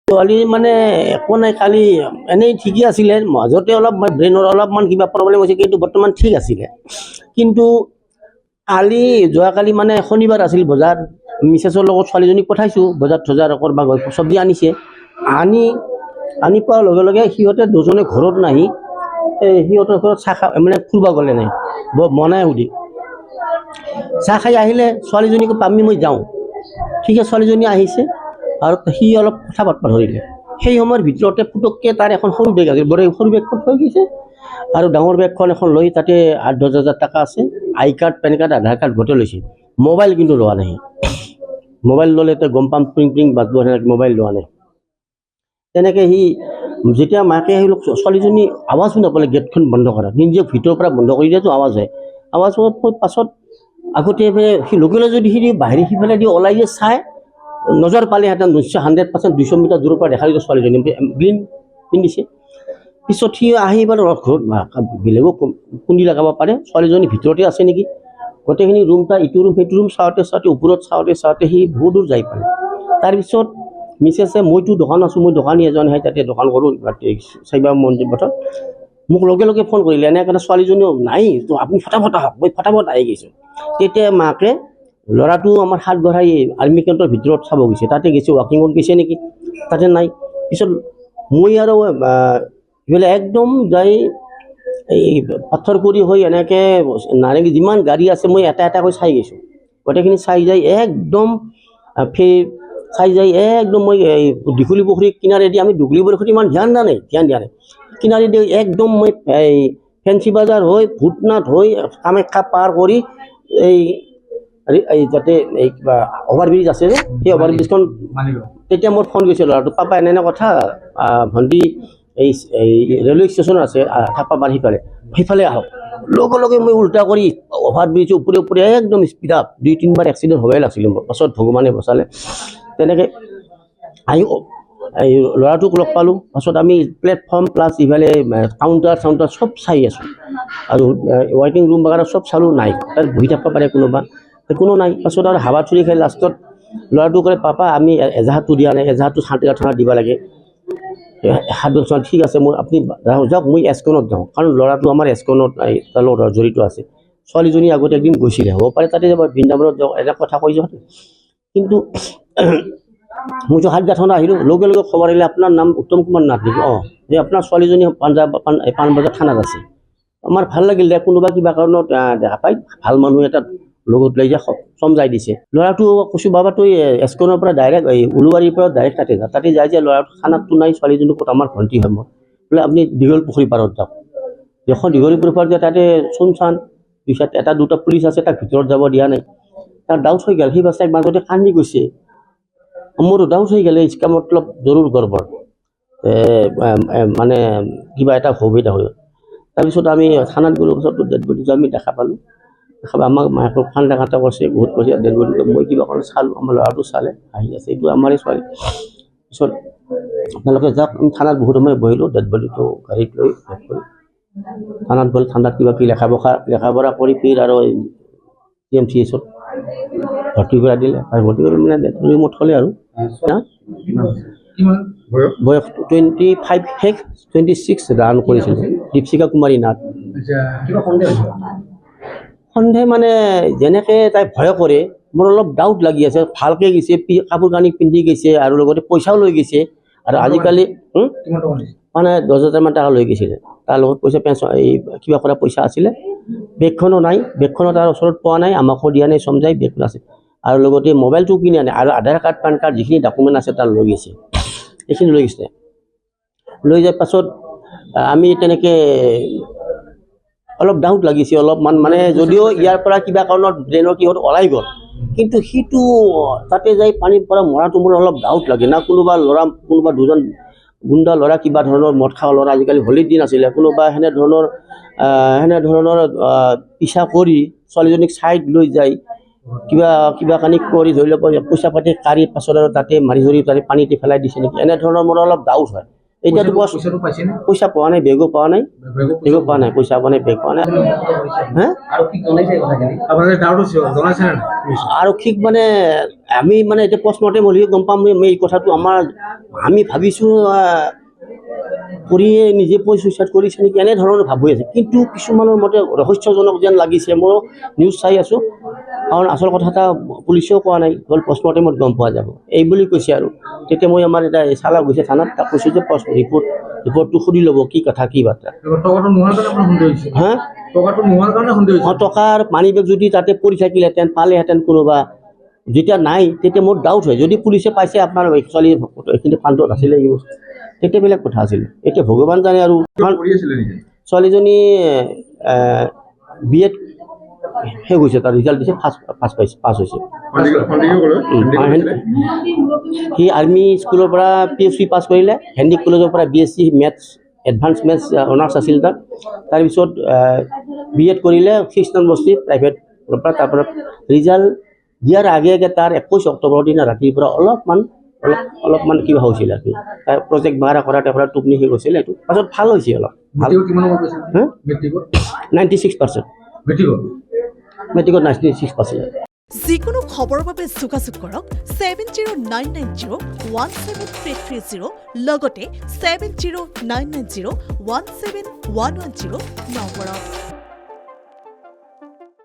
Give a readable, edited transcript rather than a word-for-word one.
ছোৱালী মানে একো নাই, কালি এনেই ঠিকেই আছিলে, মাজতে অলপ ব্ৰেইনৰ অলপমান কিবা প্ৰব্লেম হৈছে, কিন্তু বৰ্তমান ঠিক আছিলে। কিন্তু যোৱাকালি মানে শনিবাৰ আছিল, বজাৰ মিছেছৰ লগত ছোৱালীজনীক পঠাইছোঁ, বজাৰ থজাৰ কৰবা চব্জি আনিছে। আনি পোৱাৰ লগে লগে সিহঁতে দুজনে ঘৰত নাহি সিহঁতৰ ঘৰত চাহ মানে ফুৰিব গ'লে নাই, মনাই সুধি চাহ খাই আহিলে। ছোৱালীজনীক পামি মই যাওঁ, ঠিক আছে, ছোৱালীজনী আহিছে আৰু সি অলপ কথা পাতিব ধৰিলে। সেই সময়ৰ ভিতৰতে পুটুককৈ তাৰ এখন সৰু বেগ আছিল, সৰু বেগখন থৈ গৈছে আৰু ডাঙৰ বেগখন এখন লৈ তাতে 8-10 হাজাৰ টকা আছে, আই কাৰ্ড, পেন কাৰ্ড, আধাৰ কাৰ্ড গোটেই লৈছে। মোবাইল কিন্তু লোৱা নাই। মোবাইল ল'লে তো গম পাম, প্ৰিং বাজব, সেনেকৈ মোবাইল লোৱা নাই। তেনেকৈ সি যেতিয়া মাকে আহিল, ছোৱালীজনী আৱাজো নাপালে, গেটখন বন্ধ কৰা, নিজে ভিতৰৰ পৰা বন্ধ কৰি দিয়াটো আৱাজ হয়। আৱাজ হোৱাৰ পাছত আগতে সি লগে লগে যদি সি বাহিৰ সিফালে দি ওলাই যে চাই, নজৰ পালেহেঁতেন নিশ্চয় 100% 200 মিটাৰ দূৰৰ পৰা দেখা দিছে ছোৱালীজনী গ্ৰীণ পিন্ধিছে। পিছত সি আহি বাৰু ঘৰত বেলেগো খুন্দি লগাব পাৰে, ছোৱালীজনী ভিতৰতে আছে নেকি, গোটেইখিনি ৰুমটা ইটো ৰুম সিটো ৰুম চাওঁতে ওপৰত চাওঁতে সি বহুত দূৰ যাই পালে। তাৰপিছত মিছেছে, মইতো দোকান আছোঁ, মই দোকানী এজন, সেই তাতে দোকান কৰোঁ চাইবা মন্দিৰ পথত, মোক লগে লগে ফোন কৰিলে, এনেকৈ ছোৱালীজনীও নাই, তো আপুনি ফটাফট আহক। মই ফটাফট আহি গৈছোঁ। তেতিয়া মাকে ল'ৰাটো আমাৰ সাতগড়াই আৰ্মি কেম্পৰ ভিতৰত চাব গৈছে, তাতে গৈছে, ৱাকিঙত গৈছে নেকি, তাতে নাই। পিছত মই আৰু এইফালে একদম যাই এই পাথৰ কৰি হৈ এনেকৈ নাৰেংগী যিমান গাড়ী আছে মই এটা এটাকৈ চাই গৈছোঁ। গোটেইখিনি চাই যাই একদম একদম মই এই দীঘলী পুখুৰী কিনাৰেদি, আমি দীঘলী পুখুৰী ইমান ধ্যান দিয়া নাই, কিনাৰেদি একদম মই এই ফেঞ্চি বাজাৰ হৈ, ভূতনাথ হৈ, কামাখ্যা পাৰ কৰি এই যাতে এই কিবা অভাৰব্ৰিজ আছে যে, সেই অভাৰব্ৰিজখন, তেতিয়া মোৰ ফোন গৈছে ল'ৰাটো, পাপা এনে কথা, ভণ্টি এই ৰেলৱে ষ্টেচন আছে, থাপা বাৰ সিফালে আহক। লগে লগে মই উল্টা কৰি অভাৰব্ৰিজৰ ওপৰে একদম স্পীড আপ, 2-3 বাৰ এক্সিডেণ্ট হ'বই লাগিছিলে মোৰ, পাছত ভগৱানে বচালে। তেনেকৈ আহি এই ল'ৰাটোক লগ পালোঁ। পাছত আমি প্লেটফৰ্ম প্লাছ ইফালে কাউণ্টাৰ চব চাই আছোঁ আৰু ৱেটিং ৰুম বাগান চব চালোঁ, নাই, তাত বহি থাকিব পাৰে কোনোবা, কোনো নাই। পাছত আৰু হাৱা চুৰি খাই লাষ্টত ল'ৰাটো ক'লে, পাপা আমি এজাহাৰটো দিয়া নাই, এজাহাৰটো চান্তিগড় থানাত দিব লাগে। ঠিক আছে, মই আপুনি যাওক, মই এছকনত যাওঁ, কাৰণ ল'ৰাটো আমাৰ এছকনত তাৰ লগত জড়িত আছে। ছোৱালীজনী আগতে একদিন গৈছিলে, হ'ব পাৰে তাতে যাব, বৃন্দাবনত যাওক, এটা কথা কৈ যাওঁ। কিন্তু মইতো সাতগাঁও থানা আহিলোঁ, লগে লগে খবৰ আহিলে, আপোনাৰ নাম উত্তম কুমাৰ নাথ নেকি, যে আপোনাৰ ছোৱালীজনী পাণবজাৰ থানাত আছে। আমাৰ ভাল লাগিল দে, কোনোবা কিবা কাৰণত দেখা পাই ভাল মানুহ এটা লগত লৈ যায়, সমজাই দিছে। ল'ৰাটো কৈছোঁ, বাবা তই এছকনৰ পৰা ডাইৰেক্ট এই উলুবাৰীৰ পৰা ডাইৰেক্ট তাতে যায় যে ল'ৰাটো থানাততো নাই, ছোৱালীজনী ক'ত, আমাৰ ভণ্টি হয়। মই বোলে আপুনি দীঘল পুখুৰী পাৰত যাওক, এখন দীঘলী পুখুৰী পাৰত যায়, তাতে চুনচান, পিছত 1-2টা পুলিচ আছে, তাক ভিতৰত যাব দিয়া নাই। তাৰ ডাউট হৈ গ'ল, সি বাচ্চাক মাজতে কান্দি গৈছে, মোৰো ডাউট হৈ গ'লে, ইচকা মতলব জৰুৰ গড়বড়, মানে কিবা এটা সুবিধা হৈ। তাৰপিছত আমি থানাত গ'লোঁ, পিছত ডেড বডিটো আমি দেখা পালোঁ। আমাক মাকে কান্দা কৰিছে, বহুত কৈছে ডেড বডিটো। মই কিবা কাৰণে চালোঁ, আমাৰ ল'ৰাটো চালে, আহি আছে, এইটো আমাৰে ছোৱালী। পিছত আপোনালোকে যাওক, আমি থানাত বহুত সময় বহিলোঁ, ডেড বডিটো গাড়ীত লৈ থানাত গ'ল। থানাত কিবা কি লেখা বঢ়া কৰি আৰু TMCHত ভৰ্তি কৰাই দিলে, আৰু ভৰ্তি কৰি মানে ডেড বডি ৰুমত থ'লে আৰু। বয়স 25 শেষ, 26 ৰান কৰিছিল, দীপশিখা কুমাৰী নাথ। সন্দেহ মানে যেনেকৈ তাই ভয় কৰে, মোৰ অলপ ডাউট লাগি আছে, ভালকৈ গৈছে, কাপোৰ কানি পিন্ধি গৈছে, আৰু লগতে পইচাও লৈ গৈছে। আৰু আজিকালি মানে 10,000 মান টকা লৈ গৈছিলে, তাৰ লগত পইচা পেঞ্চন এই কিবা কৰা পইচা আছিলে। বেগখনো নাই, বেগখনো তাৰ ওচৰত পোৱা নাই, আমাকো দিয়া নাই, সমজাই বেগখন আছে। আৰু লগতে মোবাইলটো কিনি আনে, আৰু আধাৰ কাৰ্ড, পান কাৰ্ড যিখিনি ডকুমেণ্ট আছে তাৰ লৈ গৈছে, এইখিনি লৈ গৈছে। লৈ যোৱাৰ পাছত আমি তেনেকৈ অলপ ডাউট লাগিছে, অলপমান মানে, যদিও ইয়াৰ পৰা কিবা কাৰণত ব্ৰেইনৰ কিহত ওলাই গ'ল, কিন্তু সিটো তাতে যাই পানীৰ পৰা মৰাটো মোৰ অলপ ডাউট লাগে না। কোনোবা ল'ৰা, কোনোবা দুজন গুণ্ডা ল'ৰা, কিবা ধৰণৰ মদ খোৱা ল'ৰা, আজিকালি হোলীৰ দিন আছিলে, কোনোবা সেনেধৰণৰ পিছা কৰি ছোৱালীজনীক ছাইড লৈ যায়, কিবা কানি কৰি ধৰি লওক পইচা পাতি কাঢ়ি পাছত আৰু তাতে মাৰি ধৰি তাতে পানীতে পেলাই দিছে নেকি, এনেধৰণৰ মোৰ অলপ ডাউট হয়। এতিয়াতো পইচাটো পাইছে নে পইচা পোৱা নাই, বেগো পোৱা নাই, পইচা পোৱা নাই, বেগ পোৱা নাই। হে আৰক্ষীক মানে আমি মানে এতিয়া পষ্টমৰ্টেম হ'লেহে গম পাম। এই কথাটো আমি ভাবিছোঁ কৰিয়ে নিজে চুইচাইড কৰিছে নেকি এনেধৰণৰ ভাব হৈ আছে, কিন্তু কিছুমানৰ মতে ৰহস্যজনক যেন লাগিছে। মই নিউজ চাই আছোঁ, কাৰণ আচল কথা এটা পুলিচেও কোৱা নাই, হ'ল পষ্টমৰ্টেমত গম পোৱা যাব এই বুলি কৈছে। আৰু তেতিয়া মই আমাৰ এতিয়া চালা গৈছে থানাত, তাক কৈছোঁ যে ৰিপৰ্টটো সুধি ল'ব কি কথা কি বাৰ্তা। হা টকাৰ মানি বেগ যদি তাতে পৰি থাকিলেহেঁতেন, পালেহেঁতেন কোনোবা, যেতিয়া নাই তেতিয়া মোৰ ডাউট হয়, যদি পুলিচে পাইছে আপোনাৰ ছোৱালী এইখিনি ফাণ্ডত আছিলে এই বস্তু, তেতিয়া বেলেগ কথা আছিলে। এতিয়া ভগৱান জানে। আৰু ছোৱালীজনী বি এড শেষ হৈছে, তাৰ ৰিজাল্ট দিছে, পাছ হৈছে। সি আৰ্মি স্কুলৰ পৰা PUC পাছ কৰিলে, হেণ্ডিক কলেজৰ পৰা BSc maths advance maths honours আছিল তাৰ। তাৰপিছত B.Ed কৰিলে 6 নং বস্তিত প্ৰাইভেটৰ পৰা। তাৰপৰা ৰিজাল্ট দিয়াৰ আগে তাৰ 21 অক্টোবৰৰ দিনা ৰাতিৰ পৰা অলপমান কিবা হৈছিল আৰু তাৰ প্ৰজেক্ট বাগৰা কৰাতে টোপনি হৈ গৈছিল। এইটো পাছত ভাল হৈছে অলপ। 96%। মেট্ৰিকত 96%। যিকোনো খবৰৰ বাবে যোগাযোগ কৰক 7099017330 লগতে 7099017110 নম্বৰত।